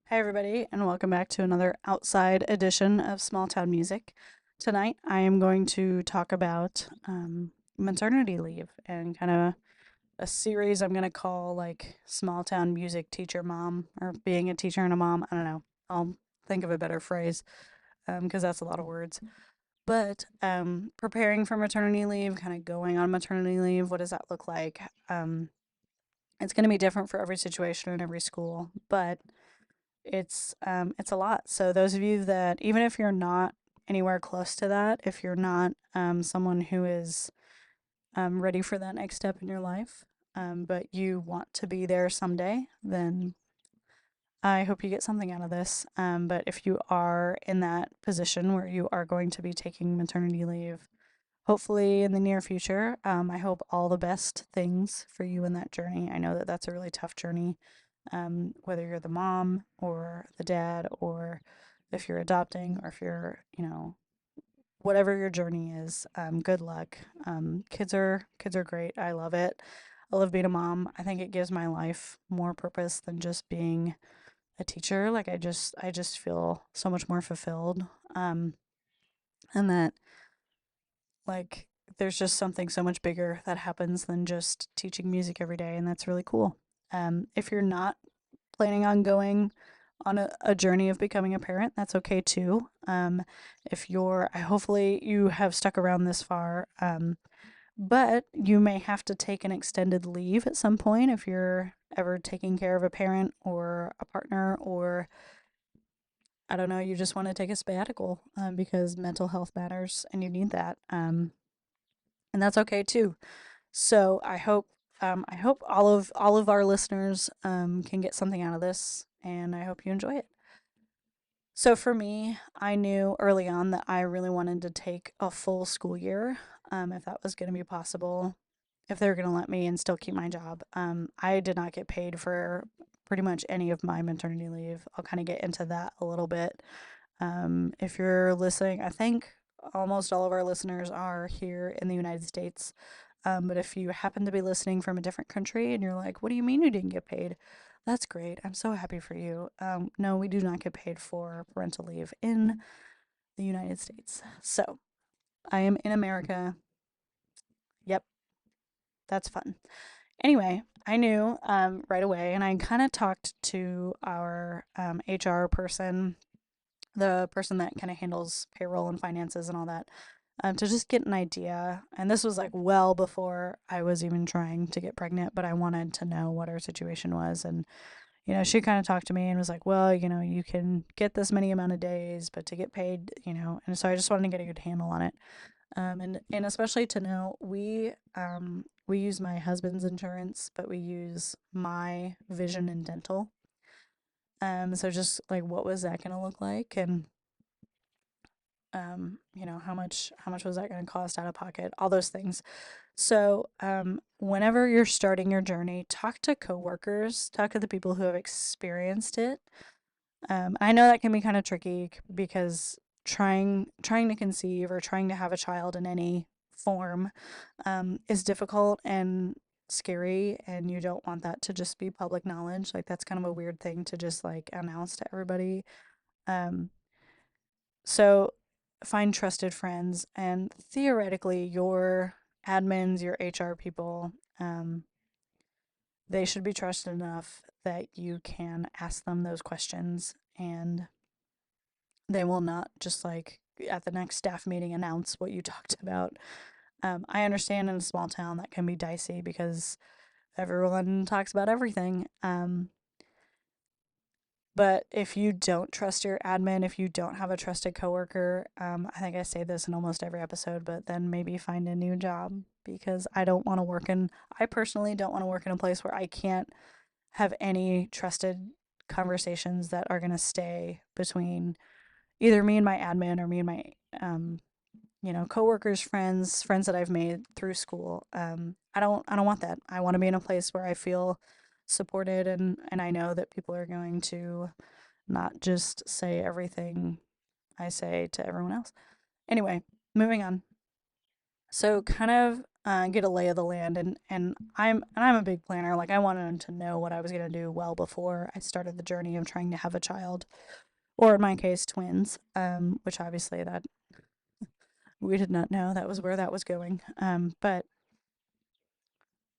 Hi, everybody, and welcome back to another outside edition of Small Town Music. Tonight, I am going to talk about maternity leave and kind of a series I'm going to call like Small Town Music Teacher Mom or Being a Teacher and a Mom. I don't know. I'll think of a better phrase because that's a lot of words. But preparing for maternity leave, kind of going on maternity leave, what does that look like? It's going to be different for every situation and every school, but it's a lot. So those of you that even if you're not anywhere close to that, if you're not someone who is ready for that next step in your life, but you want to be there someday, then I hope you get something out of this. But if you are in that position where you are going to be taking maternity leave, hopefully in the near future, I hope all the best things for you in that journey. I know that that's a really tough journey, whether you're the mom or the dad, or if you're adopting, or if you're, whatever your journey is. Good luck. Kids are great. I love it. I love being a mom. I think it gives my life more purpose than just being a teacher. Like I just feel so much more fulfilled. Um, and that like there's just something so much bigger that happens than just teaching music every day, and that's really cool. If you're not planning on going on a journey of becoming a parent, that's okay too. If you're, hopefully you have stuck around this far, but you may have to take an extended leave at some point if you're ever taking care of a parent or a partner, or I don't know, you just want to take a sabbatical because mental health matters and you need that. And that's okay too. So I hope all of our listeners can get something out of this, and I hope you enjoy it. So for me, I knew early on that I really wanted to take a full school year, if that was going to be possible, if they were going to let me and still keep my job. I did not get paid for pretty much any of my maternity leave. I'll kind of get into that a little bit. If you're listening, I think almost all of our listeners are here in the United States. But if you happen to be listening from a different country and you're like, what do you mean you didn't get paid? That's great. I'm so happy for you. No, we do not get paid for parental leave in the United States. So I am in America. Yep, that's fun. Anyway, I knew right away, and I kind of talked to our HR person, the person that kind of handles payroll and finances and all that, to just get an idea. And this was like well before I was even trying to get pregnant, but I wanted to know what our situation was. And, she kind of talked to me and was like, well, you can get this many amount of days, but to get paid, and so I just wanted to get a good handle on it. And especially to know we use my husband's insurance, but we use my vision and dental. So just like what was that gonna look like, and how much was that going to cost out of pocket, all those things. So whenever you're starting your journey, talk to coworkers, talk to the people who have experienced it. I know that can be kind of tricky because trying to conceive or trying to have a child in any form is difficult and scary, and you don't want that to just be public knowledge. Like that's kind of a weird thing to just like announce to everybody. um, so find trusted friends, and theoretically, your admins, your HR people, they should be trusted enough that you can ask them those questions, and they will not just like at the next staff meeting announce what you talked about. I understand in a small town that can be dicey because everyone talks about everything. But if you don't trust your admin, if you don't have a trusted coworker, I think I say this in almost every episode, but then maybe find a new job, because I personally don't want to work in a place where I can't have any trusted conversations that are going to stay between either me and my admin, or me and my, um, coworkers, friends that I've made through school. I don't want that. I want to be in a place where I feel supported, and I know that people are going to not just say everything I say to everyone else. Anyway, moving on. So, kind of get a lay of the land, and I'm a big planner. Like I wanted to know what I was gonna do well before I started the journey of trying to have a child, or in my case, twins. Which obviously that we did not know that was where that was going. But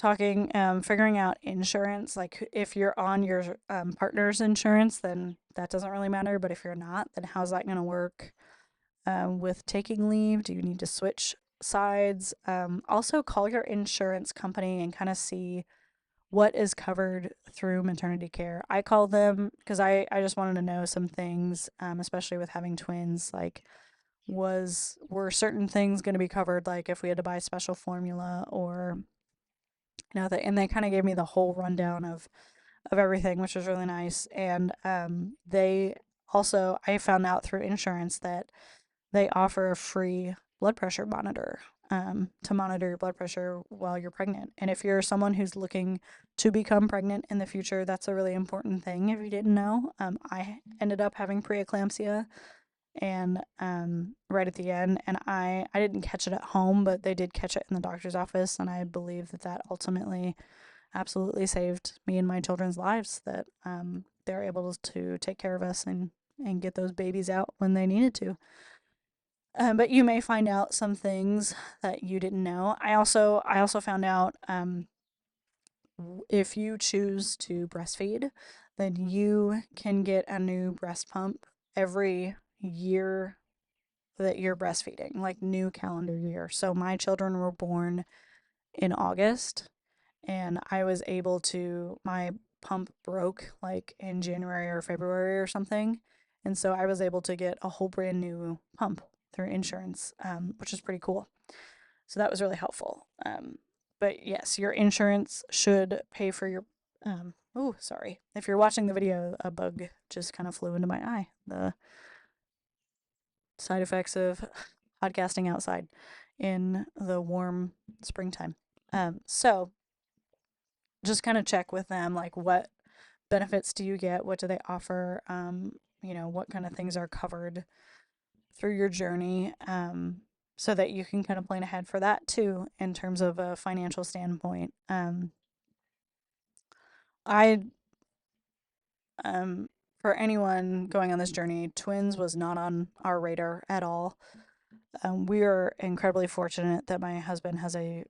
figuring out insurance, like if you're on your partner's insurance, then that doesn't really matter. But if you're not, then how's that gonna work? With taking leave? Do you need to switch sides? Also, call your insurance company and kind of see what is covered through maternity care. I call them because I just wanted to know some things, especially with having twins. Like, were certain things going to be covered, like if we had to buy special formula or and they kind of gave me the whole rundown of everything, which was really nice. And they also I found out through insurance that they offer a free blood pressure monitor, to monitor your blood pressure while you're pregnant. And if you're someone who's looking to become pregnant in the future, that's a really important thing. If you didn't know, I ended up having preeclampsia, and right at the end, and I didn't catch it at home, but they did catch it in the doctor's office, and I believe that that ultimately absolutely saved me and my children's lives. That they're able to take care of us and get those babies out when they needed to. But you may find out some things that you didn't know. I also found out, if you choose to breastfeed, then you can get a new breast pump every year that you're breastfeeding, like new calendar year. So my children were born in August, and I was able to my pump broke like in January or February or something, and so I was able to get a whole brand new pump through insurance, which is pretty cool. So that was really helpful. But yes, your insurance should pay for your. Oh, sorry. If you're watching the video, a bug just kind of flew into my eye. The side effects of podcasting outside in the warm springtime. So just kind of check with them, like what benefits do you get? What do they offer? What kind of things are covered through your journey, so that you can kind of plan ahead for that too in terms of a financial standpoint. I For anyone going on this journey, twins was not on our radar at all. We are incredibly fortunate that my husband has a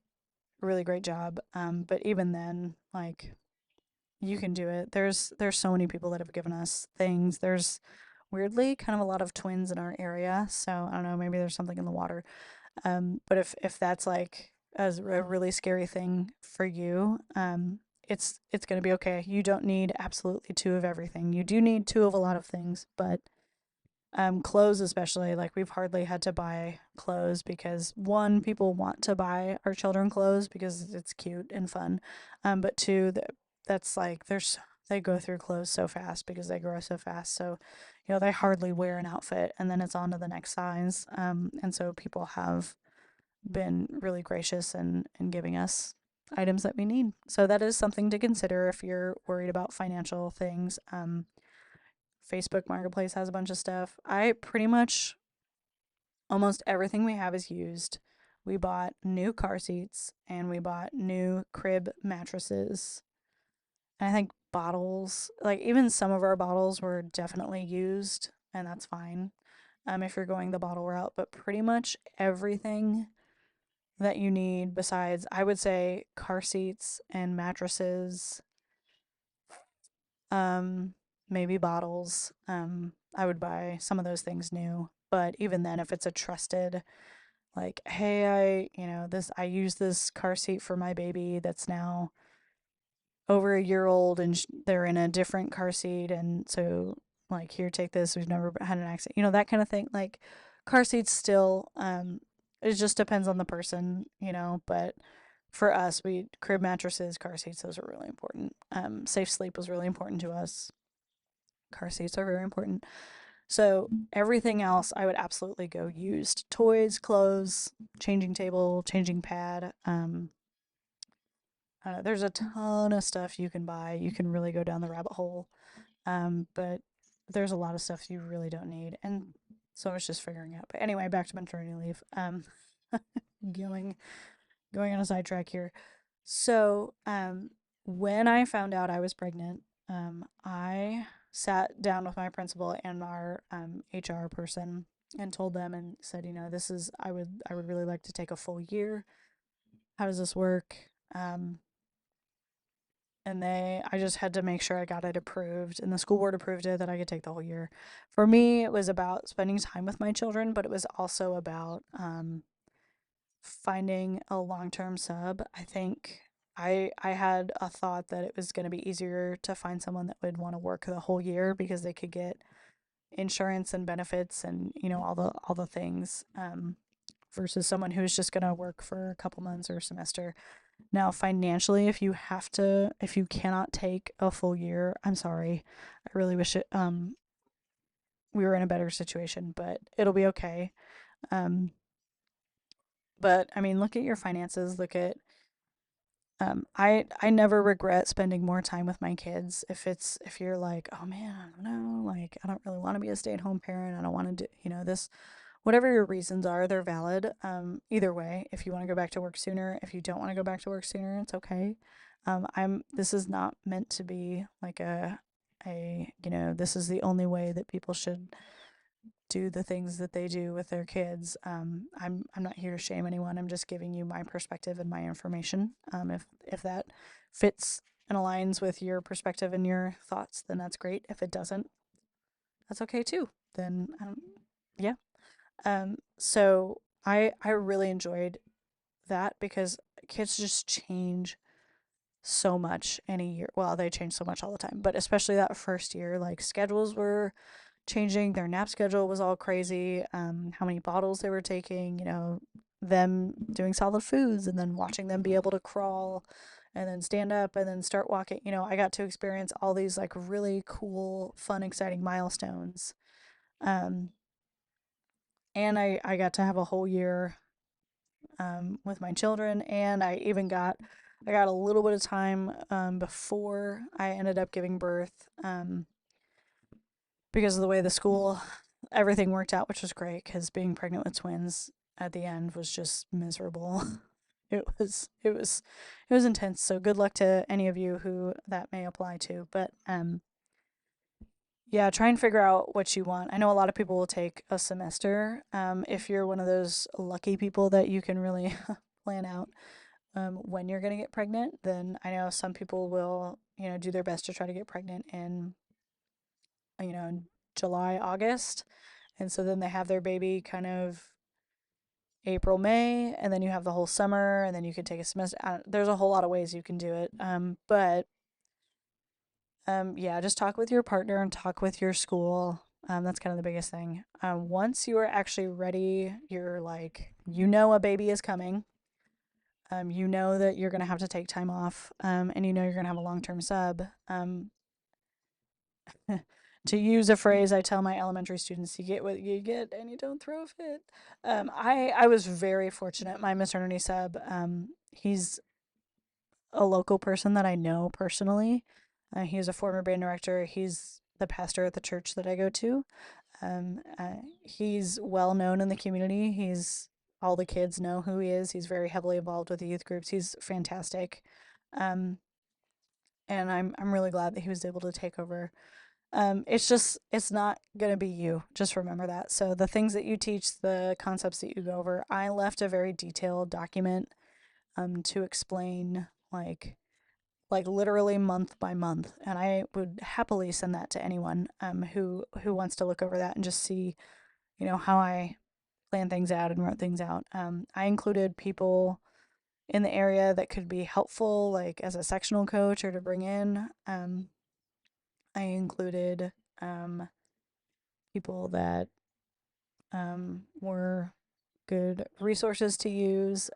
really great job. But even then, like, you can do it. There's so many people that have given us things. There's weirdly kind of a lot of twins in our area, so I don't know, maybe there's something in the water. But if that's like as a really scary thing for you, it's gonna be okay. You don't need absolutely two of everything. You do need two of a lot of things, but clothes especially, like we've hardly had to buy clothes because one, people want to buy our children clothes because it's cute and fun. But two, that's like they go through clothes so fast because they grow so fast. So, they hardly wear an outfit and then it's on to the next size. And so people have been really gracious in giving us items that we need. So that is something to consider if you're worried about financial things. Facebook Marketplace has a bunch of stuff. I pretty much almost everything we have is used. We bought new car seats and we bought new crib mattresses. And I think bottles, like even some of our bottles were definitely used, and that's fine. If you're going the bottle route, but pretty much everything that you need besides, I would say, car seats and mattresses, um, maybe bottles. I would buy some of those things new, but even then, if it's a trusted, like, hey, I use this car seat for my baby that's now over a year old, and they're in a different car seat, and so like, here, take this. We've never had an accident, that kind of thing. Like, car seats still, it just depends on the person, but for us, we crib mattresses, car seats, those are really important. Safe sleep was really important to us. Car seats are very important. So everything else, I would absolutely go used. Toys, clothes, changing table, changing pad. There's a ton of stuff you can buy. You can really go down the rabbit hole. But there's a lot of stuff you really don't need. And so it's just figuring out. But anyway, back to maternity leave. Going going on a sidetrack here. So, when I found out I was pregnant, I sat down with my principal and our HR person and told them and said, this is I would really like to take a full year. How does this work? Um, and I just had to make sure I got it approved, and the school board approved it that I could take the whole year. For me, it was about spending time with my children, but it was also about finding a long-term sub. I think I had a thought that it was going to be easier to find someone that would want to work the whole year because they could get insurance and benefits and all the things, versus someone who's just going to work for a couple months or a semester. Now, financially, if you cannot take a full year, I'm sorry. I really wish we were in a better situation, but it'll be okay. Um, but I mean, look at your finances. I never regret spending more time with my kids. If you're like, oh man, I don't know, like I don't really want to be a stay-at-home parent. I don't want to do, this, whatever your reasons are, they're valid. Either way, if you want to go back to work sooner, if you don't want to go back to work sooner, it's okay. This is not meant to be like this is the only way that people should do the things that they do with their kids. I'm not here to shame anyone. I'm just giving you my perspective and my information. If that fits and aligns with your perspective and your thoughts, then that's great. If it doesn't, that's okay too. Then yeah. So I really enjoyed that because kids just change so much in a year. Well, they change so much all the time, but especially that first year, like schedules were changing. Their nap schedule was all crazy. How many bottles they were taking, them doing solid foods and then watching them be able to crawl and then stand up and then start walking. I got to experience all these like really cool, fun, exciting milestones. Um, and I got to have a whole year with my children, and I got a little bit of time before I ended up giving birth, because of the way the school everything worked out, which was great because being pregnant with twins at the end was just miserable. It was intense. So good luck to any of you who that may apply to. But yeah, try and figure out what you want. I know a lot of people will take a semester. If you're one of those lucky people that you can really plan out when you're going to get pregnant, then I know some people will, do their best to try to get pregnant in July, August. And so then they have their baby kind of April, May, and then you have the whole summer, and then you can take a semester. There's a whole lot of ways you can do it. But yeah, just talk with your partner and talk with your school. That's kind of the biggest thing. Once you are actually ready, you're like, a baby is coming. You know that you're going to have to take time off, and you're going to have a long-term sub. To use a phrase I tell my elementary students, you get what you get and you don't throw a fit. I was very fortunate. My maternity sub, he's a local person that I know personally. He's a former band director. He's the pastor at the church that I go to. He's well known in the community. All the kids know who he is. He's very heavily involved with the youth groups. He's fantastic. Um, and I'm really glad that he was able to take over. It's not gonna be you. Just remember that. So the things that you teach, the concepts that you go over, I left a very detailed document to explain like literally month by month, and I would happily send that to anyone who wants to look over that and just see, how I plan things out and wrote things out. I included people in the area that could be helpful, like as a sectional coach or to bring in. I included people that were good resources to use.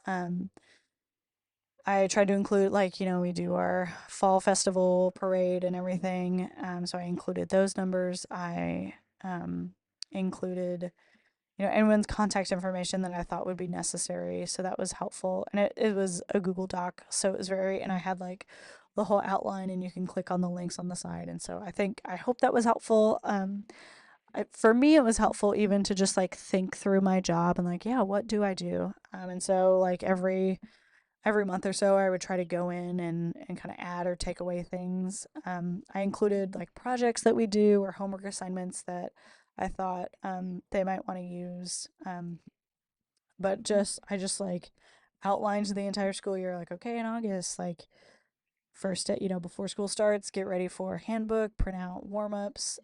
I tried to include, like, we do our fall festival parade and everything. So I included those numbers. I included, anyone's contact information that I thought would be necessary. So that was helpful. And it was a Google Doc. So it was and I had like the whole outline and you can click on the links on the side. And so I hope that was helpful. For me, it was helpful even to just like think through my job and like, yeah, what do I do? And so like every every month or so, I would try to go in and kind of add or take away things. I included like projects that we do or homework assignments that I thought they might want to use. But I just like outlined the entire school year, like, okay, in August, like, first, before school starts, get ready for handbook, print out warm ups,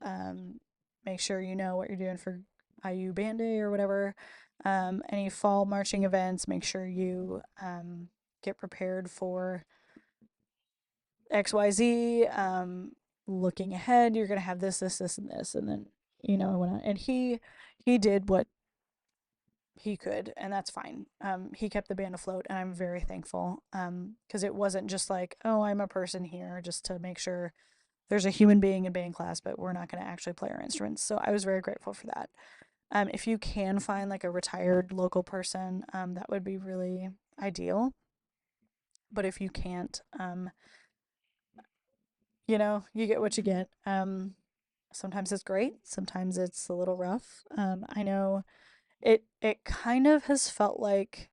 make sure you know what you're doing for IU Band Day or whatever. Any fall marching events, make sure you get prepared for XYZ. Looking ahead, you're going to have this, and this. And then, and he did what he could, and that's fine. He kept the band afloat, and I'm very thankful. Because it wasn't just like, oh, I'm a person here just to make sure there's a human being in band class, but we're not going to actually play our instruments. So I was very grateful for that. If you can find like a retired local person, that would be really ideal. But if you can't, you get what you get. Sometimes it's great, sometimes it's a little rough. I know it kind of has felt like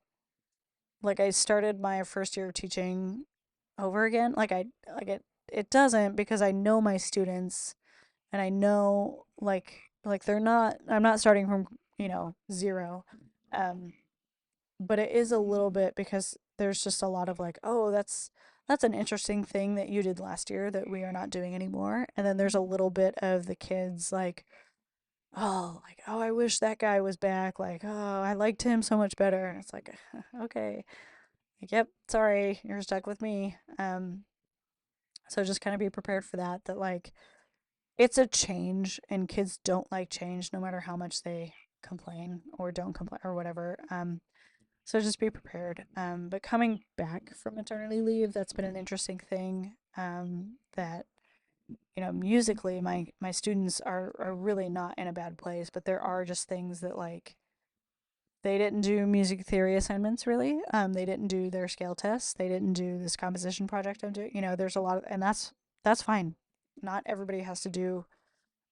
I started my first year of teaching over again. It doesn't, because I know my students, and I know like they're not I'm not starting from, zero. Um but it is a little bit, because there's just a lot of like, oh, that's an interesting thing that you did last year that we are not doing anymore. And then there's a little bit of the kids like, oh, I wish that guy was back. Like, oh, I liked him so much better. And it's like, okay, like, yep, sorry, you're stuck with me. So just kind of be prepared for that. That like it's a change, and kids don't like change, no matter how much they complain or don't complain or whatever. So just be prepared. But coming back from maternity leave, that's been an interesting thing. That musically, my students are really not in a bad place, but there are just things that like they didn't do music theory assignments really. They didn't do their scale tests. They didn't do this composition project I'm doing. There's a lot of, and that's fine. Not everybody has to do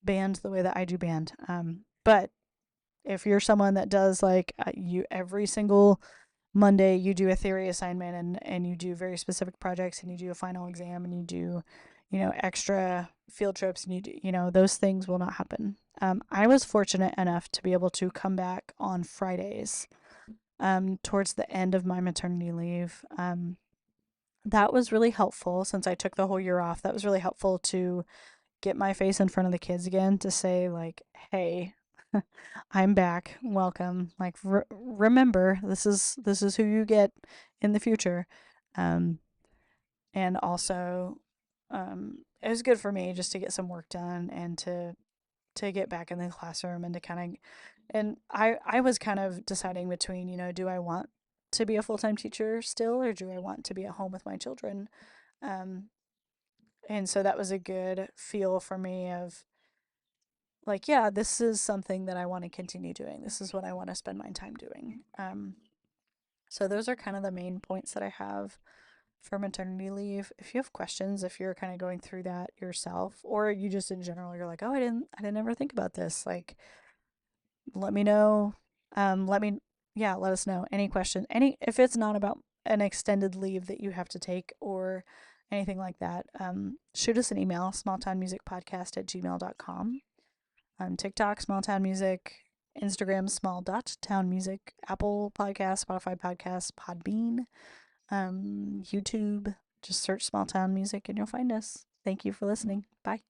band the way that I do band. But if you're someone that does like you every single Monday you do a theory assignment, and you do very specific projects, and you do a final exam, and you do extra field trips, and you do, those things will not happen. I was fortunate enough to be able to come back on Fridays towards the end of my maternity leave. That was really helpful since I took the whole year off. That was really helpful to get my face in front of the kids again, to say like, hey, I'm back, welcome, like remember, this is who you get in the future. um and also, it was good for me just to get some work done, and to get back in the classroom, and to kind of, and I was kind of deciding between, do I want to be a full-time teacher still, or do I want to be at home with my children. um and so that was a good feel for me of like, yeah, this is something that I want to continue doing. This is what I want to spend my time doing. So those are kind of the main points that I have for maternity leave. If you have questions, if you're kind of going through that yourself, or you just in general, you're like, oh, I didn't ever think about this. Like, let me know. Let us know any question. If it's not about an extended leave that you have to take or anything like that, shoot us an email, smalltownmusicpodcast@gmail.com. TikTok, Small Town Music, Instagram, Small Dot Town Music, Apple Podcast, Spotify Podcast, PodBean, YouTube. Just search Small Town Music and you'll find us. Thank you for listening. Bye.